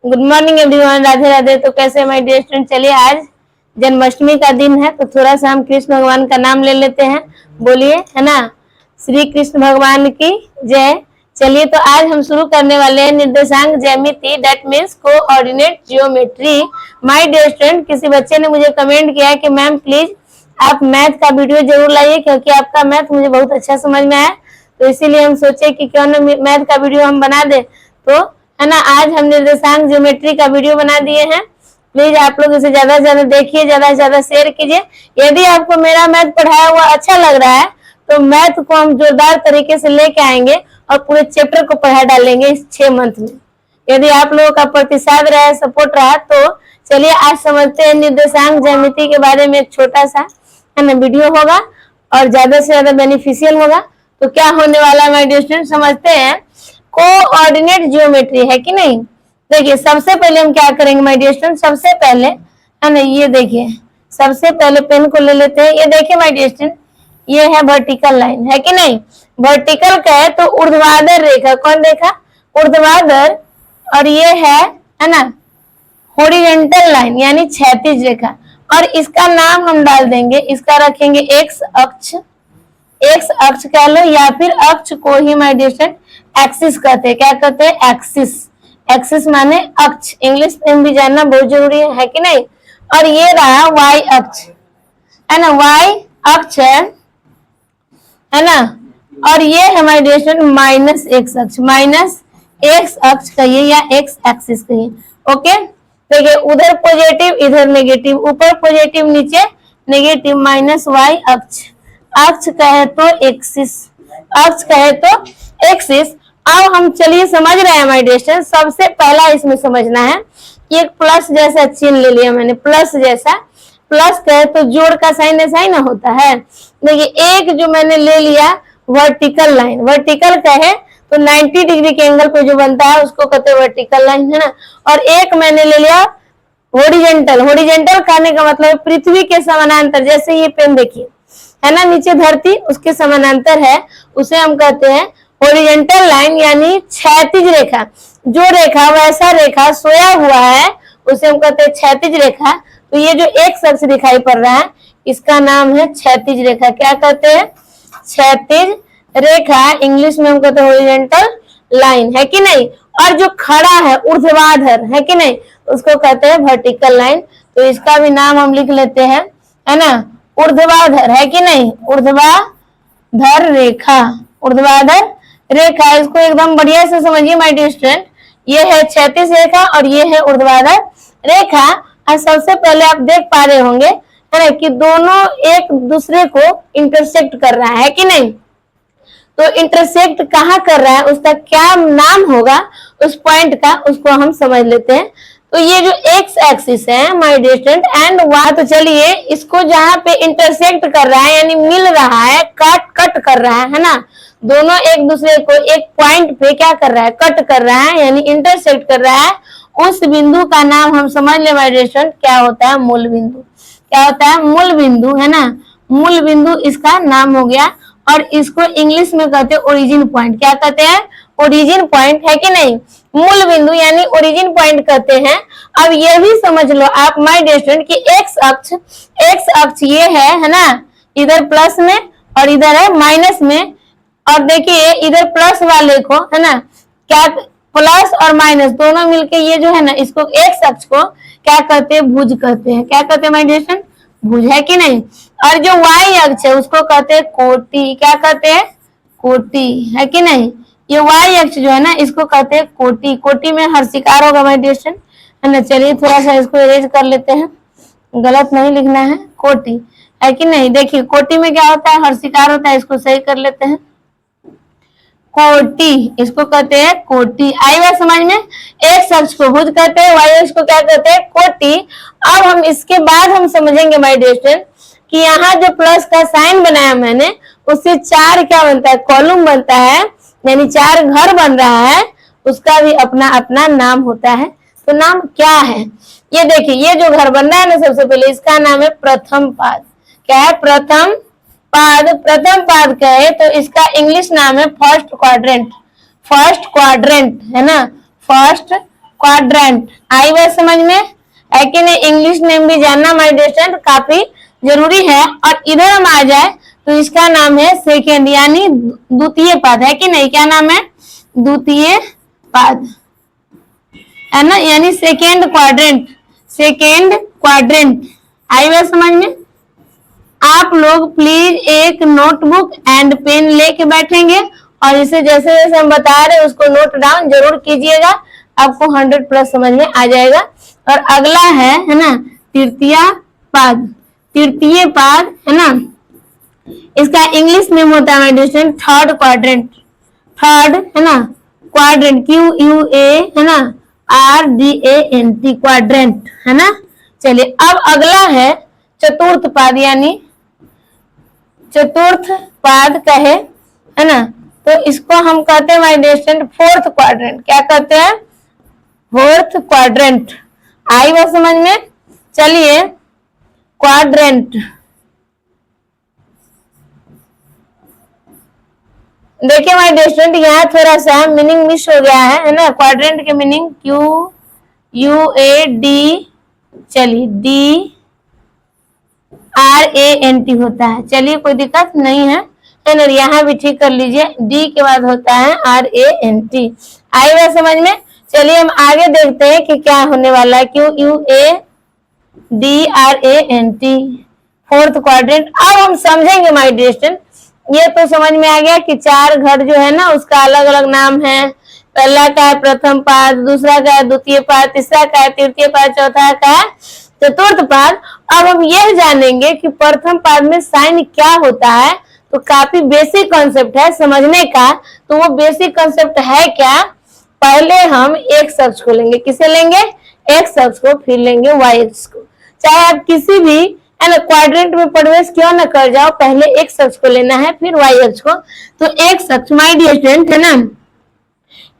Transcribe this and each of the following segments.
Good morning everyone, Radhe Radhe. तो कैसे my dear student, चलिए आज जन्माष्टमी का दिन है तो थोड़ा सा हम कृष्ण भगवान का नाम ले लेते हैं। बोलिए, है ना, श्री कृष्ण भगवान की जय। चलिए तो आज हम शुरू करने वाले हैं निर्देशांक ज्यामिति, that means coordinate geometry. My dear student, किसी बच्चे ने मुझे कमेंट किया कि मैम प्लीज आप मैथ का वीडियो जरूर लाइए, क्योंकि आपका मैथ मुझे बहुत अच्छा समझ में आया, तो इसीलिए हम सोचे कि क्यों ना मैथ का वीडियो हम बना दे। तो है ना, आज हम निर्देशांक ज्योमेट्री का वीडियो बना दिए हैं। प्लीज आप लोग इसे ज्यादा से ज्यादा देखिए, ज्यादा से ज्यादा शेयर कीजिए। यदि आपको मेरा मैथ पढ़ाया हुआ अच्छा लग रहा है तो मैथ को हम जोरदार तरीके से लेके आएंगे और पूरे चैप्टर को पढ़ा डालेंगे इस 6 मंथ में। यदि आप लोगों का प्रतिसाद रहा, सपोर्ट रहा, तो चलिए आज समझते हैं निर्देशांक ज्यामिति के बारे में। एक छोटा सा है ना वीडियो होगा और ज्यादा से ज्यादा बेनिफिशियल होगा। तो क्या होने वाला है माय डियर स्टूडेंट, समझते हैं। कोऑर्डिनेट जियोमेट्री है कि नहीं। देखिए सबसे पहले हम क्या करेंगे माय डियर स्टूडेंट, सबसे पहले है ना, ये देखिए सबसे पहले पेन को ले लेते हैं। ये देखिए माय डियर स्टूडेंट, ये है वर्टिकल लाइन, है कि नहीं। वर्टिकल का है तो ऊर्ध्वाधर रेखा, कौन रेखा, ऊर्ध्वाधर। और ये है ना हॉरिजॉन्टल लाइन यानी क्षैतिज रेखा। और इसका नाम हम डाल देंगे, इसका रखेंगे एक्स अक्ष। एक्स अक्ष कह लो या फिर अक्ष को ही माय डियर स्टूडेंट एक्सिस कहते हैं। क्या कहते हैं, एक्सिस। एक्सिस माने अक्ष, इंग्लिश में भी जानना बहुत जरूरी है कि नहीं। और ये रहा वाई अक्ष, है ना, वाई अक्ष है ना। और ये है my dear student minus X अक्ष, माइनस एक्स अक्ष कहिए या एक्स एक्सिस कहिए। ओके, देखिए उधर पॉजिटिव इधर नेगेटिव, ऊपर पॉजिटिव नीचे नेगेटिव, माइनस वाई अक्ष। अक्ष कहे तो एक्सिस, अक्ष कहे तो एक्सिस। अब हम चलिए समझ रहे हैं माय डियर स्टूडेंट। सबसे पहला इसमें समझना है कि एक प्लस जैसा चिन्ह ले लिया मैंने, प्लस जैसा। प्लस कहे तो जोड़ का साइन ऐसा ही ना होता है। देखिए एक जो मैंने ले लिया वर्टिकल लाइन, वर्टिकल कहे तो 90 डिग्री के एंगल पे जो बनता है उसको कहते हैं वर्टिकल लाइन, है ना। और एक मैंने ले लिया हॉरिजॉन्टल। हॉरिजॉन्टल कहने का मतलब पृथ्वी के समानांतर, जैसे ये पेन देखिए है ना, नीचे धरती उसके समानांतर है, उसे हम कहते हैं हॉरिजॉन्टल लाइन यानी क्षैतिज रेखा। जो रेखा वैसा रेखा सोया हुआ है उसे हम कहते हैं क्षैतिज रेखा। तो ये जो एक अक्ष दिखाई पड़ रहा है इसका नाम है क्षैतिज रेखा। क्या कहते हैं, क्षैतिज रेखा। इंग्लिश में हम कहते हैं हॉरिजॉन्टल लाइन, है कि नहीं। और जो खड़ा है ऊर्ध्वाधर, है कि नहीं, उसको कहते हैं वर्टिकल लाइन। तो इसका भी नाम हम लिख लेते हैं, है ना, ऊर्ध्वाधर, है कि नहीं, ऊर्ध्वाधर रेखा, ऊर्ध्वाधर रेखा। इसको एकदम बढ़िया से समझिए माय डियर स्टूडेंट। ये है क्षैतिज रेखा और ये है ऊर्ध्वाधर रेखा। और सबसे पहले आप देख पा रहे होंगे है ना कि दोनों एक दूसरे को इंटरसेक्ट कर रहा है कि नहीं। तो इंटरसेक्ट कहाँ कर रहा है, उसका क्या नाम होगा उस पॉइंट का, उसको हम समझ लेते हैं। तो ये जो एक्स एक्सिस है my dear student and Y, तो चलिए इसको जहाँ पे इंटरसेक्ट कर रहा है यानी मिल रहा है, कट कर रहा है ना, दोनों एक दूसरे को एक पॉइंट पे क्या कर रहा है, कट कर रहा है यानी इंटरसेक्ट कर रहा है। उस बिंदु का नाम हम समझ ले माय डियर स्टूडेंट, क्या होता है, मूल बिंदु। क्या होता है, मूल बिंदु, है ना। मूल बिंदु इसका नाम हो गया। और इसको इंग्लिश में कहते हैं ओरिजिन पॉइंट। क्या कहते हैं, ओरिजिन पॉइंट, है कि नहीं। मूल बिंदु यानी ओरिजिन पॉइंट कहते हैं। अब ये भी समझ लो आप माय डियर स्टूडेंट कि एक्स अक्ष ये है ना, इधर प्लस में और इधर है माइनस में। और देखिए इधर प्लस वाले को है ना, क्या प्लस और माइनस दोनों मिलके ये जो है ना, इसको एक्स अक्ष को क्या कहते हैं, भुज कहते हैं। क्या कहते हैं माय डियर स्टूडेंट, भुज, है कि नहीं। और जो वाई अक्ष है उसको कहते हैं कोटि। क्या कहते हैं, कोटि, है कि नहीं। ये वाई अक्ष जो है ना इसको कहते हैं कोटि। कोटि में हर्षिकार होगा माय डियर स्टूडेंट, है ना। चलिए थोड़ा सा इसको इरेज कर लेते हैं, गलत नहीं लिखना है, कोटि, है कि नहीं। देखिए कोटि में क्या होता है, हर्षिकार होता है, इसको सही कर लेते हैं, कोटि, इसको कहते हैं कोटि। आई बात समझ में। एक्स अक्ष को भुज कहते हैं, वाई अक्ष को क्या कहते हैं, कोटि। अब हम इसके बाद हम समझेंगे माय डियर स्टूडेंट कि यहाँ जो प्लस का साइन बनाया मैंने उससे 4 क्या बनता है, कॉलम बनता है, यानी 4 घर बन रहा है। उसका भी अपना अपना नाम होता है। तो नाम क्या है, ये देखिए ये जो घर बन रहा है ना, सबसे पहले इसका नाम है प्रथम पाद। क्या है, प्रथम पाद। प्रथम पाद कहे तो इसका इंग्लिश नाम है फर्स्ट क्वाड्रेंट। फर्स्ट क्वाड्रेंट, है ना, फर्स्ट क्वाड्रेंट। आई बात समझ में है कि नहीं? इंग्लिश नेम भी जानना माय डियर स्टूडेंट काफी जरूरी है। और इधर हम आ जाए तो इसका नाम है सेकेंड, यानी द्वितीय पद, है कि नहीं? क्या नाम है? द्वितीय पद, है ना, यानी सेकेंड क्वाड्रेंट। सेकेंड क्वाड्रेंट आई बात समझ में? आप लोग प्लीज एक नोटबुक एंड पेन लेके बैठेंगे और इसे जैसे जैसे हम बता रहे हैं उसको नोट डाउन जरूर कीजिएगा, आपको 100+ समझ में आ जाएगा। और अगला है ना, तृतीय पद। तृतीय पद है ना, इसका इंग्लिश नेम होता है थर्ड क्वाड्रेंट। थर्ड है ना, क्वाड्रेंट, QUA है ना, RDANT, क्वाड्रेंट, है ना। चलिए अब अगला है चतुर्थ पद, यानी चतुर्थ पद कहे, है ना, तो इसको हम कहते हैं my dear student fourth quadrant. क्या कहते हैं? Fourth quadrant. आई बात समझ में? चलिए क्वाड्रेंट देखिए माय डियर स्टूडेंट, यहाँ थोड़ा सा मीनिंग मिस हो गया है ना। क्वाड्रेंट के मीनिंग QUAD, चलिए DRANT होता है। चलिए कोई दिक्कत नहीं है, यहाँ भी ठीक कर लीजिए, D के बाद होता है RANT। आई बात समझ में? चलिए हम आगे देखते हैं कि क्या होने वाला है। QUADRANT, fourth quadrant. अब हम समझेंगे माय डियर स्टूडेंट, ये तो समझ में आ गया कि चार घर जो है ना उसका अलग अलग नाम है। पहला का है प्रथम पाद, दूसरा का है द्वितीय पाद, तीसरा का है तृतीय पाद, चौथा का है चतुर्थ पाद। अब हम यह जानेंगे कि प्रथम पाद में साइन क्या होता है। तो काफी बेसिक कॉन्सेप्ट है समझने का। तो वो बेसिक कॉन्सेप्ट है क्या? पहले हम एक्स अक्ष को लेंगे। किसे लेंगे? एक्स अक्ष को, फिर लेंगे वाई अक्ष को। चाहे आप किसी भी है ना क्वाड्रेंट में प्रवेश क्यों न कर जाओ, पहले एक्स अक्ष को लेना है फिर वाई अक्ष को। तो एक्स अक्ष माय डियर स्टूडेंट है ना,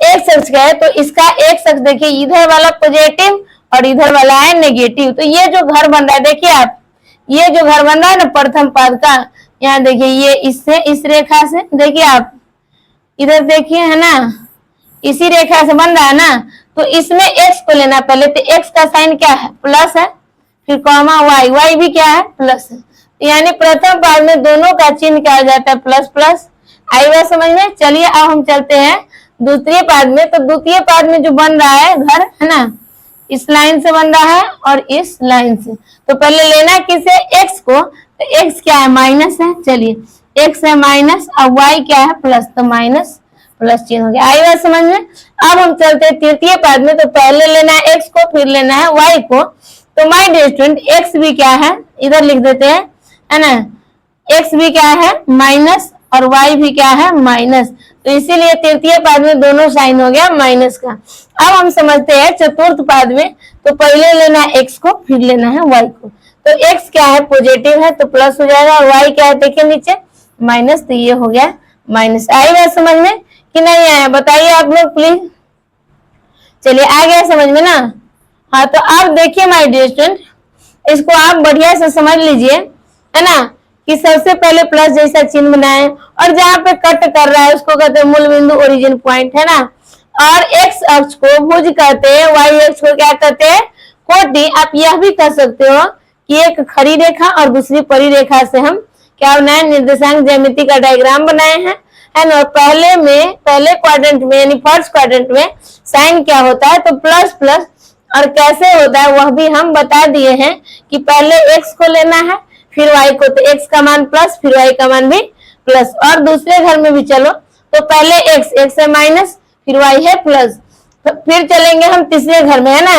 एक्स अक्ष का है तो इसका एक्स अक्ष देखिए, इधर वाला पॉजिटिव और इधर वाला है नेगेटिव। तो ये जो घर बन रहा है, देखिए आप, ये जो घर बन रहा है ना प्रथम पद का, यहाँ देखिए ये इससे इस रेखा से, देखिए आप इधर देखिए है ना, इसी रेखा से बन रहा है ना। तो इसमें एक्स को लेना पहले। तो एक्स का साइन क्या है? प्लस है, फिर कॉमा वाई, वाई भी क्या है? प्लस है। यानी प्रथम पाद में दोनों का चिन्ह क्या हो जाता है? Plus plus. आई बात समझ में? चलिए अब हम चलते हैं द्वितीय पाद में। तो द्वितीय पाद में जो बन रहा है घर है ना, इस लाइन से बन रहा है और इस लाइन से। तो पहले लेना किसे? एक्स को। तो एक्स क्या है? माइनस है। चलिए एक्स है माइनस, अब वाई क्या है? प्लस। तो माइनस प्लस चिन्ह हो गया। आई बात समझ में? अब हम चलते हैं तृतीय पाद में। तो पहले लेना है एक्स को, फिर लेना है वाई को। तो माय डियर स्टूडेंट एक्स भी क्या है? इधर लिख देते हैं, है ना, एक्स भी क्या है? माइनस, और वाई भी क्या है? माइनस। तो इसीलिए तृतीय पाद में दोनों साइन हो गया माइनस का। अब हम समझते हैं चतुर्थ पाद में। तो पहले लेना है एक्स को, फिर लेना है वाई को। तो एक्स क्या है? पॉजिटिव है तो प्लस हो जाएगा, और वाई क्या है? देखिए नीचे माइनस, तो ये हो गया माइनस। आई बात समझ में कि नहीं आया? बताइए आप लोग प्लीज। चलिए आ गया समझ में ना? हाँ, तो आप देखिए माय डियर स्टूडेंट, इसको आप बढ़िया से समझ लीजिए, है ना, कि सबसे पहले प्लस जैसा चिन्ह बनाए, और जहाँ पे कट कर रहा है उसको कहते हैं मूल बिंदु, ओरिजिन पॉइंट, है ना। और एक्स अक्ष को भुज कहते हैं, वाई अक्ष को क्या कहते हैं? कोटि। आप यह भी कह सकते हो कि एक खड़ी रेखा और दूसरी परी रेखा से हम क्या बनाए? निर्देशांक ज्यामिति का डायग्राम बनाए हैं, है ना। पहले क्वाड्रेंट में यानी फर्स्ट क्वाड्रेंट में साइन क्या होता है? तो प्लस प्लस। और कैसे होता है वह भी हम बता दिए हैं कि पहले एक्स को लेना है फिर वाई को। तो एक्स का मान प्लस, फिर वाई का मान भी प्लस। और दूसरे घर में भी चलो, तो पहले एक्स है माइनस, फिर वाई है प्लस। तो फिर चलेंगे हम तीसरे घर में, है ना,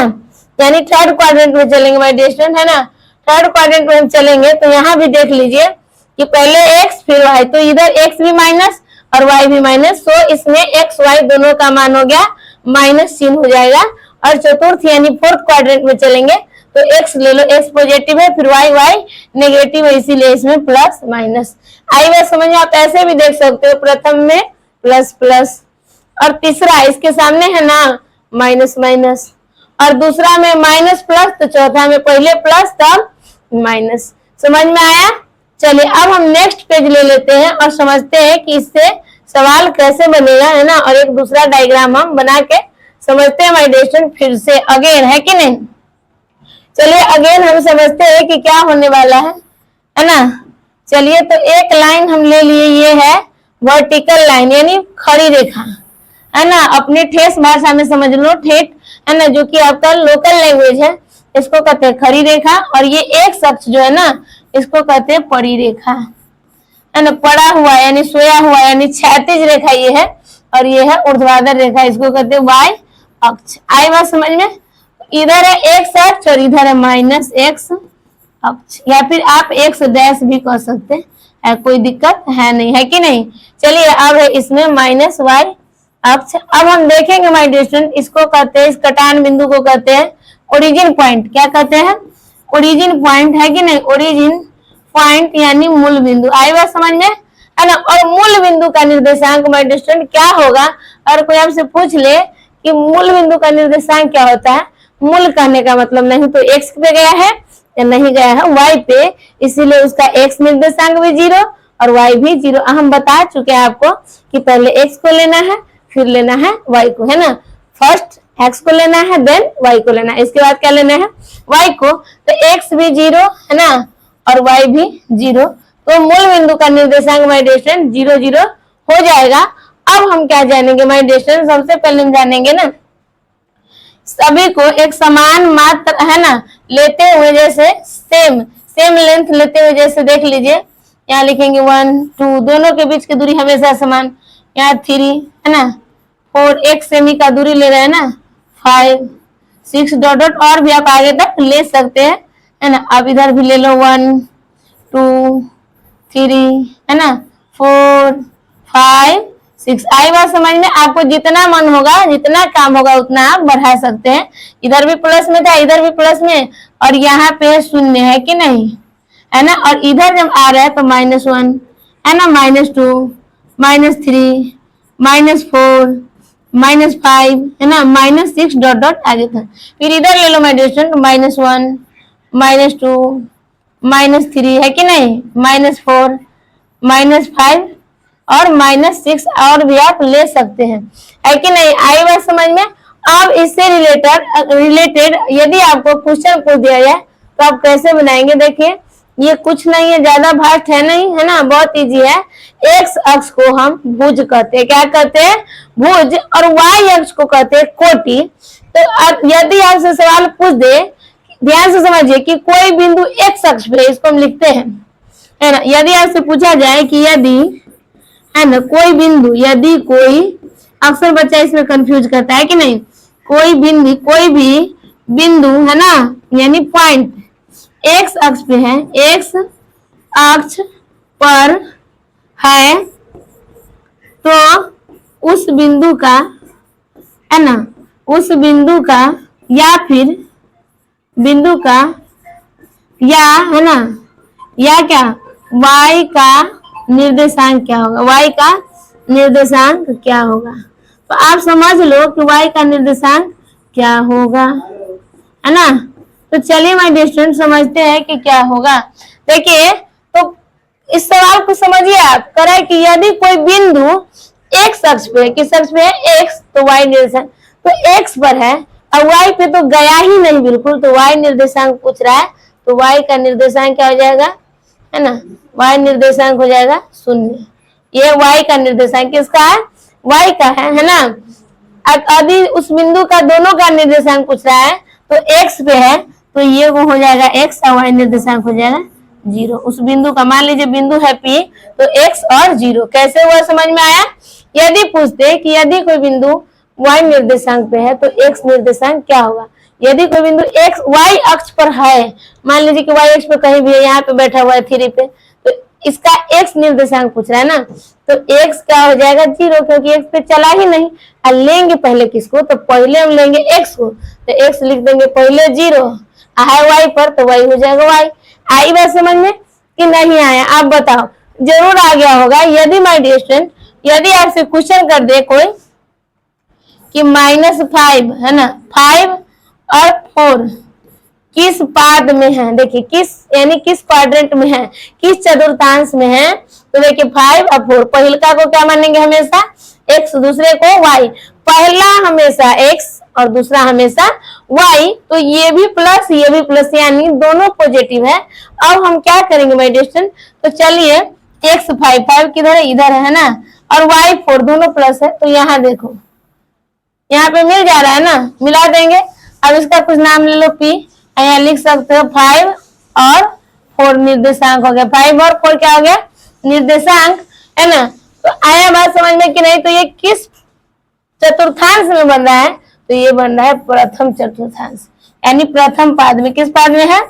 यानी थर्ड क्वाड्रेंट में चलेंगे माय डियर स्टूडेंट, है ना। थर्ड क्वाड्रेंट में हम चलेंगे तो यहाँ भी देख लीजिए कि पहले एक्स फिर वाई। तो इधर एक्स भी माइनस और वाई भी माइनस। तो इसमें एक्स वाई दोनों का मान हो गया माइनस चिन्ह हो जाएगा। और चतुर्थ यानी फोर्थ क्वाड्रेंट में चलेंगे तो एक्स ले लो, एक्स पॉजिटिव है, फिर वाई वाई नेगेटिव है, इसीलिए इसमें प्लस माइनस। आई बात समझ में? आप ऐसे भी देख सकते हो, प्रथम में प्लस प्लस, और तीसरा इसके सामने है ना माइनस माइनस, और दूसरा में माइनस प्लस, तो चौथा में पहले प्लस तब माइनस। समझ में आया? चलिए अब हम नेक्स्ट पेज ले लेते हैं और समझते हैं कि इससे सवाल कैसे बनेगा, है ना, और एक दूसरा डायग्राम हम बना के समझते हैं माय डियर स्टूडेंट फिर से अगेन, है कि नहीं। चलिए अगेन हम समझते हैं कि क्या होने वाला है ना। चलिए तो एक लाइन हम ले लिए, ये है वर्टिकल लाइन यानी खड़ी रेखा, है ना। अपने ठेठ भाषा में समझ लो, ठेठ है ना, जो कि आपका लोकल लैंग्वेज है, इसको कहते हैं खड़ी रेखा। और ये एक शख्स जो है ना, इसको कहते हैं परी रेखा, है ना। पड़ा हुआ यानी सोया हुआ यानी क्षैतिज रेखा ये है, और ये है ऊर्ध्वाधर रेखा, इसको कहते हैं वाई अक्ष। आई बात समझ में। इधर है एक्स अक्ष और इधर है माइनस एक्स अक्ष, या फिर आप एक्स डैश भी कह सकते हैं, कोई दिक्कत है नहीं, है कि नहीं। चलिए अब है इसमें माइनस वाई अक्ष। अब हम देखेंगे माय डियर स्टूडेंट, इसको कहते हैं, इस कटान बिंदु को कहते हैं ओरिजिन पॉइंट। क्या कहते हैं? ओरिजिन पॉइंट, है कि नहीं। ओरिजिन पॉइंट यानी मूल बिंदु। आई बात समझ में, है ना। और मूल बिंदु का निर्देशांक माय डियर स्टूडेंट क्या होगा? और कोई आपसे पूछ ले कि मूल बिंदु का निर्देशांक क्या होता है, मूल कहने का मतलब नहीं तो एक्स पे गया है या नहीं गया है वाई पे, इसीलिए उसका एक्स निर्देशांक भी 0 और वाई भी 0। हम बता चुके हैं आपको कि पहले एक्स को लेना है फिर लेना है वाई को, है ना। फर्स्ट एक्स को लेना है देन वाई को लेना है, इसके बाद क्या लेना है वाई को। तो एक्स भी 0 है ना और वाई भी 0, तो मूल बिंदु का निर्देशांक माय डियर स्टूडेंट 0 0 हो जाएगा। अब हम क्या जानेंगे माय डियर स्टूडेंट, सबसे पहले हम जानेंगे ना सभी को एक समान मात्रा है ना लेते हुए, जैसे सेम लेंथ लेते हुए, जैसे देख लीजिए यहाँ लिखेंगे 1 2, दोनों के बीच की दूरी हमेशा समान, यहाँ 3 है ना 4, एक सेमी का दूरी ले रहे हैं ना 5 6 डॉट डॉट, और भी आप आगे तक ले सकते हैं, है ना। अब इधर भी ले लो 1 2 3 है ना 4 5 6। आई बात समझ में। आपको जितना मन होगा जितना काम होगा उतना आप बढ़ा सकते हैं। इधर भी प्लस में था इधर भी प्लस में, और यहाँ पे शून्य, है कि नहीं, है ना। और इधर जब आ रहा है तो -1 है ना, -2 -3 -4 -5 है ना, -6 डॉट डॉट आगे था। फिर इधर ले लो माय डियर स्टूडेंट -1 -2 -3 है कि नहीं, -4 -5 और -6 और भी आप ले सकते हैं, है कि नहीं। आई बात समझ में। अब इससे रिलेटेड यदि आपको क्वेश्चन पूछ दिया जाए तो आप कैसे बनाएंगे, देखिए ये कुछ नहीं है, ज्यादा भास्ट है नहीं, है ना, बहुत इजी है। एक्स अक्ष को हम भुज कहते हैं, क्या कहते हैं भुज, और वाई अक्ष को कहते हैं कोटि। तो यदि आपसे सवाल पूछ दे, ध्यान से समझिए कि कोई बिंदु एक्स अक्ष पे, इसको हम लिखते हैं, है ना। यदि आपसे पूछा जाए कि यदि, है ना, कोई बिंदु, यदि कोई, अक्सर बच्चा इसमें कंफ्यूज करता है कि नहीं, कोई भी बिंदु है ना यानी पॉइंट एक्स अक्ष पे है, एक्स अक्ष पर है, तो उस बिंदु का, है ना, उस बिंदु का या फिर बिंदु का या, है ना, या क्या y का निर्देशांक क्या होगा, y का निर्देशांक क्या होगा। तो आप समझ लो कि y का निर्देशांक क्या होगा, है ना। तो चलिए माय डियर स्टूडेंट समझते हैं कि क्या होगा। देखिए तो इस सवाल को समझिए आप, करें कि यदि कोई बिंदु एक्स अक्ष पे, किस अक्ष पे है एक्स, तो y निर्देशांक तो एक्स पर है और y पे तो गया ही नहीं बिल्कुल, तो y निर्देशांक पूछ रहा है, तो y का निर्देशांक क्या हो जाएगा, है ना, y निर्देशांक हो जाएगा 0। ये y का निर्देशांक किसका है, y का है ना। यदि उस बिंदु का दोनों का निर्देशांक पूछ रहा है तो x पे है, तो ये वो हो जाएगा x और y निर्देशांक हो जाएगा 0। उस बिंदु का, मान लीजिए बिंदु है P, तो x और 0 कैसे हुआ समझ में आया। यदि पूछते कि यदि कोई बिंदु y निर्देशांक पे है तो x निर्देशांक क्या होगा। यदि कोई बिंदु x y अक्ष पर है, मान लीजिए कि y अक्ष पे कहीं भी है, यहाँ पे बैठा हुआ है 3 पे, तो इसका x निर्देशांक पूछ रहा है ना, तो x क्या हो जाएगा 0, क्योंकि x पे चला ही नहीं। और लेंगे पहले किसको, तो पहले हम लेंगे x को, तो x लिख देंगे पहले 0, है y पर तो y हो जाएगा y। आई बात समझ में कि नहीं आया, आप बताओ, जरूर आ गया होगा। यदि माय डियर स्टूडेंट, यदि आपसे क्वेश्चन कर दे कोई कि -5 है ना, 5 और 4 किस पाद में है, देखिए किस यानी किस क्वाड्रेंट में है, किस चतुर्थांश में है, तो देखिए 5 और 4 पहिलका को क्या मानेंगे हमेशा x, दूसरे को y, पहला हमेशा x और दूसरा हमेशा y, तो ये भी प्लस ये भी प्लस, यानी दोनों पॉजिटिव है। अब हम क्या करेंगे माय डियर स्टूडेंट, तो चलिए x 5, 5 किधर है, इधर है ना, और y 4, दोनों प्लस है, तो यहाँ देखो यहाँ पे मिल जा रहा है ना, मिला देंगे। अब इसका कुछ नाम ले लो p, यहाँ लिख सकते हो 5 और 4 निर्देशांक हो गया, 5 और 4 क्या हो गया, निर्देशांक, है ना। तो आया बात समझ में कि नहीं, तो ये किस चतुर्थांश में बन रहा है, तो ये बन रहा है प्रथम चतुर्थांश, यानी प्रथम पाद में। किस पाद में है,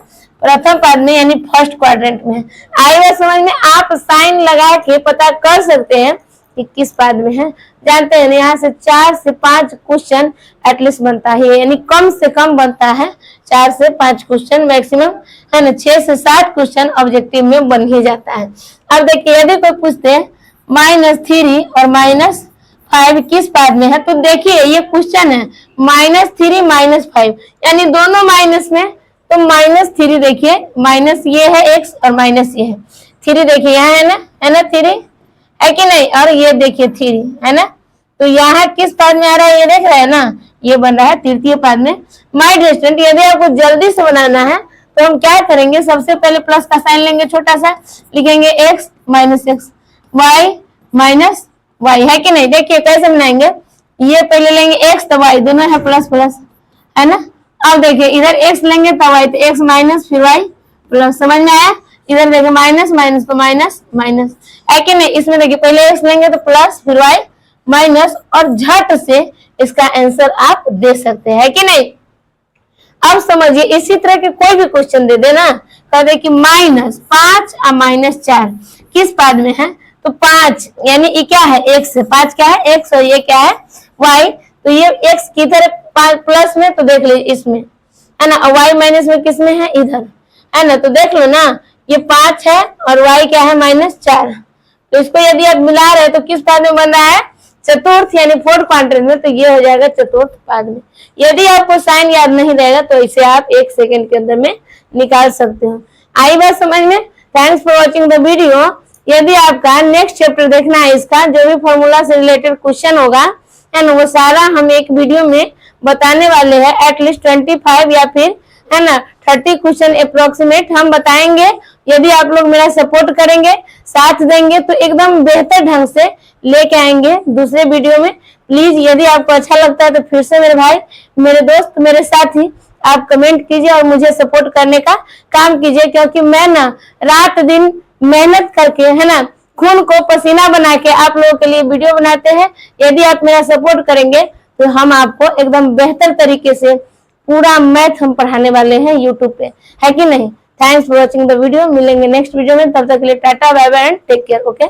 प्रथम पाद में, यानी फर्स्ट क्वाड्रेंट में। आई बात समझ में, आप साइन लगा के पता कर सकते हैं कि किस पाद में है। जानते हैं यहाँ से 4 से 5 क्वेश्चन एटलीस्ट बनता है, यानी कम से कम बनता है 4 से 5 क्वेश्चन, मैक्सिमम है ना 6 से 7 क्वेश्चन ऑब्जेक्टिव में बन ही जाता है। अब देखिए यदि कोई पूछते हैं -3 और -5 किस पाद में है, तो देखिए ये क्वेश्चन है -3 -5, यानी दोनों माइनस में, तो -3 देखिए, माइनस ये है x और माइनस ये है 3, देखिए यहाँ है ना 3 है कि नहीं, और ये देखिए 3 है ना, तो यहाँ किस पाद में आ रहा है, ये देख रहे हैं ना, ये बन रहा है तृतीय पाद में। माय डियर स्टूडेंट, यदि आपको जल्दी से बनाना है तो हम क्या करेंगे, सबसे पहले प्लस का साइन लेंगे, छोटा सा लिखेंगे x - x, y - y, है कि नहीं। देखिए कैसे बनाएंगे, ये पहले लेंगे x तो y, दोनों है प्लस प्लस, है ना। अब देखिए इधर x लेंगे तो y, तो x माइनस फिर y प्लस, समझ में आया। इधर देखिए माइनस माइनस तो माइनस माइनस, है कि नहीं। इसमें देखिए पहले x लेंगे तो प्लस फिर y माइनस, और झट से इसका आंसर आप दे सकते हैं, कि नहीं। अब समझिए इसी तरह के कोई भी क्वेश्चन दे देना, कह दे कि -5 और -4 किस पाद में है, तो 5 यानी ये क्या है, x है, 5 क्या है x, और ये क्या है y, तो ये x किधर प्लस में, तो देख लीजिए इसमें, है ना, और y माइनस में किस में है, इधर, है ना। तो देख लो ना, ये 5 है और y क्या है -4, तो इसको यदि आप मिला रहे हैं तो किस पाद में बन रहा है, चतुर्थ यानी 4th क्वाड्रेंट में, तो ये हो जाएगा चतुर्थ पाद में। यदि आपको साइन याद नहीं रहेगा तो इसे आप 1 सेकंड के अंदर में निकाल सकते हो। आई बात समझ में। Thanks for watching the video. यदि आपका नेक्स्ट चैप्टर देखना है, इसका जो भी फॉर्मूला से रिलेटेड क्वेश्चन होगा, है ना, वो सारा हम एक वीडियो में बताने वाले हैं। एटलीस्ट 25 या फिर है ना 30 क्वेश्चन अप्रोक्सीमेट हम बताएंगे। यदि आप लोग मेरा सपोर्ट करेंगे, साथ देंगे, तो एकदम बेहतर ढंग से लेके आएंगे दूसरे वीडियो में। प्लीज यदि आपको अच्छा लगता है तो फिर से मेरे भाई, मेरे दोस्त, मेरे साथी, आप कमेंट कीजिए और मुझे सपोर्ट करने का काम कीजिए, क्योंकि मैं ना रात दिन मेहनत करके, है ना, खून को पसीना बना के आप लोगों के लिए वीडियो बनाते हैं। यदि आप मेरा सपोर्ट करेंगे तो हम आपको एकदम बेहतर तरीके से पूरा मैथ हम पढ़ाने वाले हैं यूट्यूब पे, है कि नहीं। Thanks for watching the video. मिलेंगे नेक्स्ट वीडियो में, तब तक के लिए tata bye bye and take care. Okay.